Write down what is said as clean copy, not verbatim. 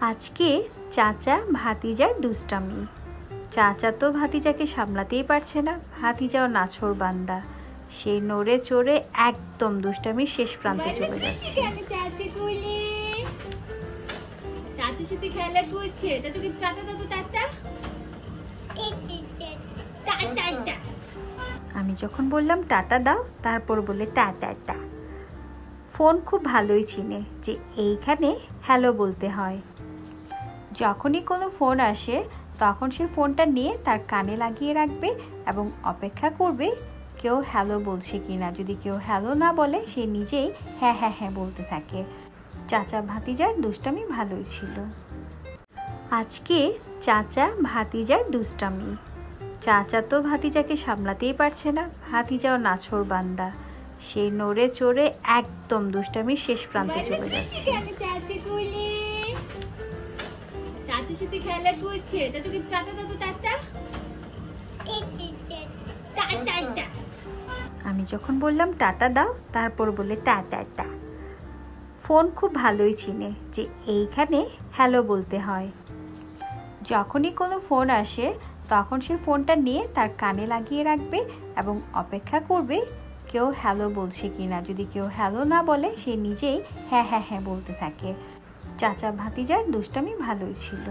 আজকে চাচা ভাতিজার দুষ্টামি। চাচা তো ভাতিজাকে সামলাতেই পারছে না, ভাতিজাও নাছোড় বান্দা, সে নড়ে চড়ে একদম দুষ্টামির শেষ প্রান্তে চলে যাচ্ছে। চাচুর সাথে খেলা করছে, চাচুকে টাটা দাও তো, টাটা। আমি যখন বললাম টাটা দাও, তারপর বলে টাটা। ফোন খুব ভালোই চিনে যে এইখানে হ্যালো বলতে হয়। যখনই কোনো ফোন আসে তখন সে ফোনটা নিয়ে তার কানে লাগিয়ে রাখবে এবং অপেক্ষা করবে কেউ হ্যালো বলছে কিনা। যদি কেউ হ্যালো না বলে সে নিজেই হ্যাঁ হ্যাঁ হ্যাঁ বলতে থাকে। চাচা ভাতিজার দুষ্টামি ভালোই ছিল। আজকে চাচা ভাতিজার দুষ্টামি। চাচা তো ভাতিজাকে সামলাতেই পারছে না, ভাতিজাও নাছোড় বান্দা, সে নড়ে চড়ে একদম দুষ্টামির শেষ প্রান্তে চলে যাচ্ছে। চাচুর সাথে খেলা করছে, চাচুকে টাটা দাও তো, টাটা। আমি যখন বললাম টাটা দাও, তারপর বলে টাটা। ফোন খুব ভালোই চিনে যে এইখানে হ্যালো বলতে হয়। যখনই কোনো ফোন আসে তখন সে ফোনটা নিয়ে তার কানে লাগিয়ে রাখবে এবং অপেক্ষা করবে কেউ হ্যালো বলছে কিনা। যদি কেউ হ্যালো না বলে সে নিজেই হ্যাঁ হ্যাঁ হ্যাঁ বলতে থাকে। চাচা ভাতিজার দুষ্টামি ভালোই ছিল।